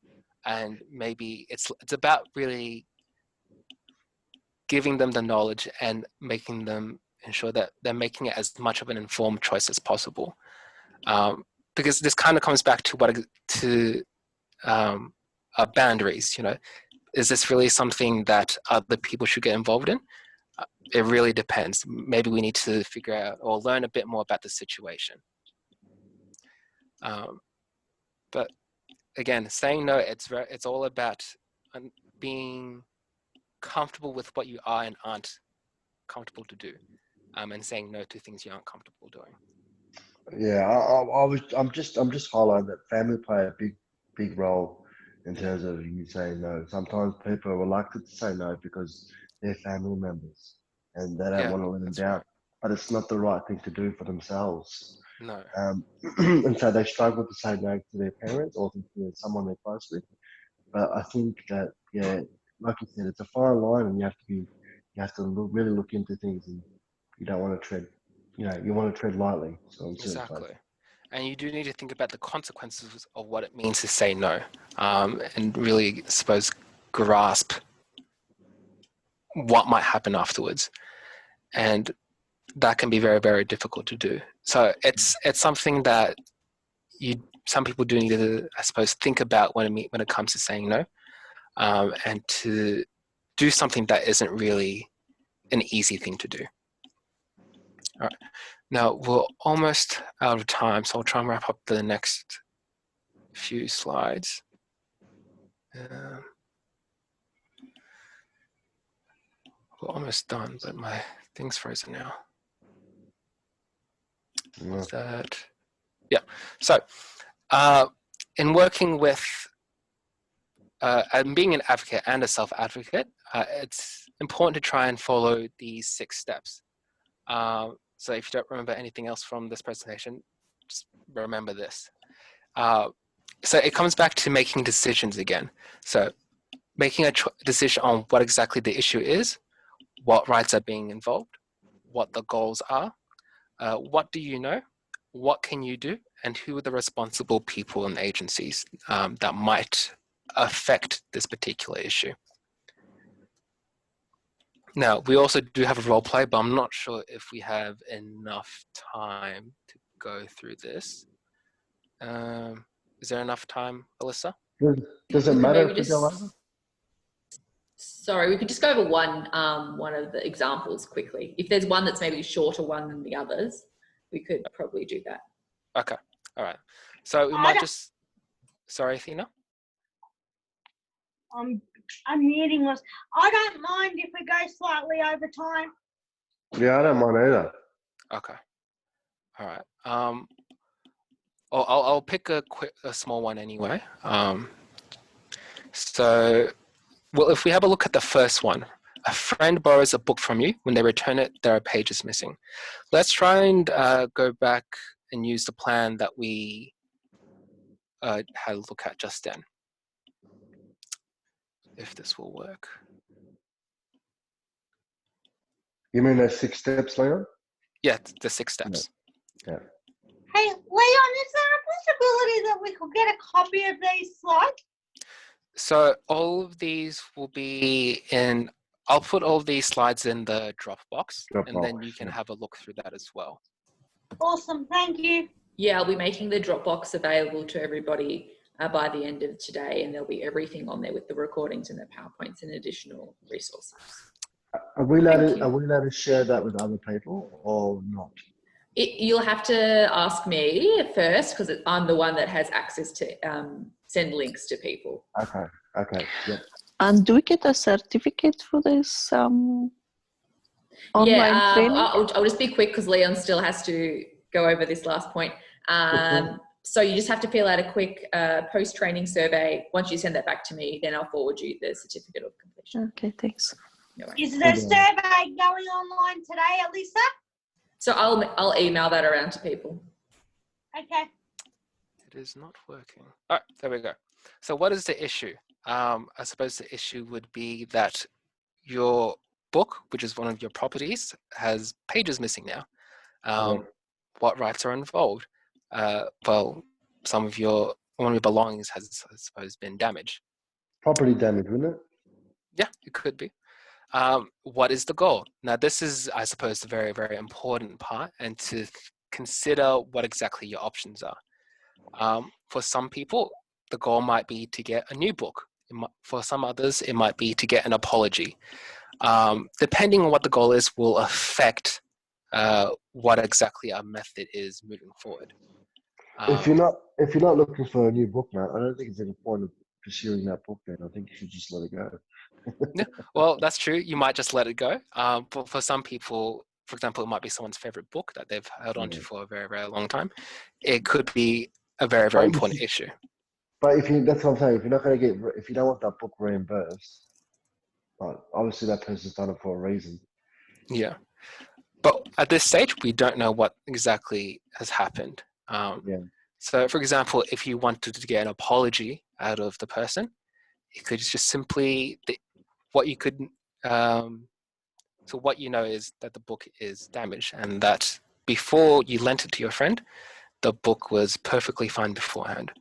And maybe it's about really giving them the knowledge and making them ensure that they're making it as much of an informed choice as possible. Because this kind of comes back to boundaries, Is this really something that other people should get involved in? It really depends. Maybe we need to figure out or learn a bit more about the situation. But again, saying no, it's all about being comfortable with what you are and aren't comfortable to do, and saying no to things you aren't comfortable doing. Yeah, I'm just highlighting that family play a big role in terms of you saying no. Sometimes people are reluctant to say no because they're family members and they don't Yeah, want to let them that's down. right. But it's not the right thing to do for themselves. No. And so they struggle to say no to their parents or to someone they're close with. But I think that, yeah, like you said, it's a fine line, and you have to really look into things, and you don't want to tread, you want to tread lightly. So in certain Exactly. places. And you do need to think about the consequences of what it means to say no, and really, I suppose, grasp what might happen afterwards. And that can be very, very difficult to do. So it's something that some people do need to, I suppose, think about when it comes to saying no, and to do something that isn't really an easy thing to do. All right. Now we're almost out of time, so I'll try and wrap up the next few slides. We're almost done, but my thing's frozen now. What's that? Yeah. So, in working with and being an advocate and a self-advocate, it's important to try and follow these 6 steps. So if you don't remember anything else from this presentation, just remember this. So it comes back to making decisions again. So making a decision on what exactly the issue is, what rights are being involved, what the goals are, what do you know, what can you do, and who are the responsible people and agencies that might affect this particular issue. Now, we also do have a role play, but I'm not sure if we have enough time to go through this. Is there enough time, Alyssa? Does it We could matter maybe if we go over? Sorry, we could just go over one of the examples quickly. If there's one that's maybe a shorter one than the others, we could probably do that. Okay, all right. So we might just, sorry, Athena? I'm muting was. I don't mind if we go slightly over time. Yeah, I don't mind either. Okay, all right. I'll pick a small one anyway. So, well, if we have a look at the first one, a friend borrows a book from you. When they return it, there are pages missing. Let's try and go back and use the plan that we had a look at just then. If this will work. You mean those 6 steps, Leon? Yeah, the 6 steps. Yeah. Hey, Leon, is there a possibility that we could get a copy of these slides? So all of these will be in, I'll put all of these slides in the Dropbox, and then you can have a look through that as well. Awesome, thank you. Yeah, I'll be making the Dropbox available to everybody by the end of today, and there'll be everything on there with the recordings and the PowerPoints and additional resources. Are we allowed to share that with other people or not? You'll have to ask me first, because I'm the one that has access to send links to people. Okay, yep. And do we get a certificate for this online training? I'll just be quick because Leon still has to go over this last point. So you just have to fill out a quick post-training survey. Once you send that back to me, then I'll forward you the certificate of completion. Okay, thanks. No worries. Is the survey going online today, Alyssa? So I'll email that around to people. Okay. It is not working. All right, there we go. So what is the issue? I suppose the issue would be that your book, which is one of your properties, has pages missing now. What rights are involved? Well, one of your belongings has, I suppose, been damaged. Property damage, wouldn't it? Yeah, it could be. What is the goal? Now, this is, I suppose, the very, very important part, and to consider what exactly your options are. For some people, the goal might be to get a new book. For some others, it might be to get an apology. Depending on what the goal is, will affect what exactly our method is moving forward. If you're not looking for a new book, mate, I don't think it's any point of pursuing that book, then I think you should just let it go. Yeah, well, that's true. You might just let it go. But for some people, for example, it might be someone's favorite book that they've held on to for a very, very long time. It could be a very, very important issue. But that's what I'm saying. If you're not going to if you don't want that book reimbursed, obviously that person's done it for a reason. Yeah. But at this stage, we don't know what exactly has happened. So, for example, if you wanted to get an apology out of the person, you could just simply, what you could, so what you know is that the book is damaged and that before you lent it to your friend, the book was perfectly fine beforehand.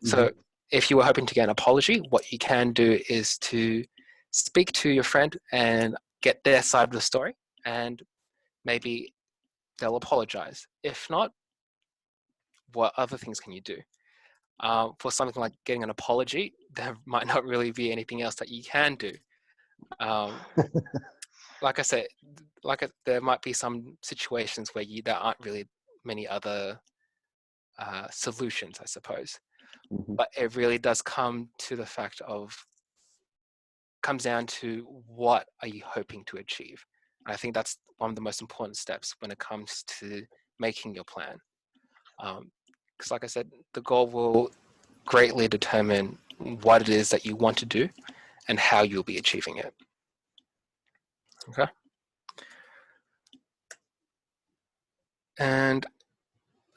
So if you were hoping to get an apology, what you can do is to speak to your friend and get their side of the story, and maybe they'll apologize. If not, what other things can you do? For something like getting an apology, there might not really be anything else that you can do. Like I said, there might be some situations where there aren't really many other solutions, I suppose. But it really does come down to what are you hoping to achieve. And I think that's one of the most important steps when it comes to making your plan. Because like I said, the goal will greatly determine what it is that you want to do and how you'll be achieving it. Okay. And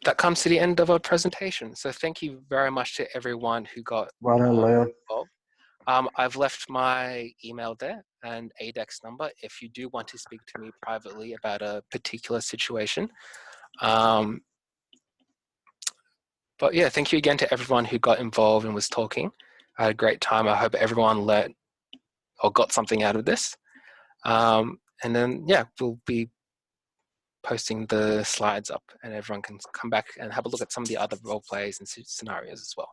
that comes to the end of our presentation. So thank you very much to everyone who got involved. I've left my email there and ADEX number if you do want to speak to me privately about a particular situation. But yeah, thank you again to everyone who got involved and was talking. I had a great time. I hope everyone learned or got something out of this. And then, yeah, we'll be posting the slides up and everyone can come back and have a look at some of the other role plays and scenarios as well.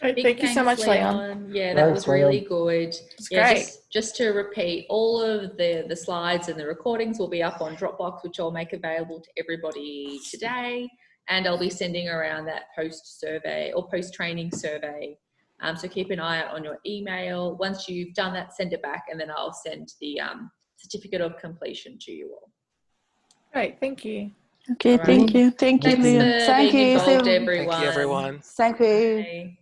Great. Thank you so much, Leon. Yeah, that was really good. It's great. Just to repeat, all of the slides and the recordings will be up on Dropbox, which I'll make available to everybody today. And I'll be sending around that post-survey or post-training survey. So keep an eye out on your email. Once you've done that, send it back, and then I'll send the certificate of completion to you all. Great, thank you. Okay, thank you. Thank you, Leon. Thanks for being involved, everyone. Thank you, everyone. Thank you. Bye.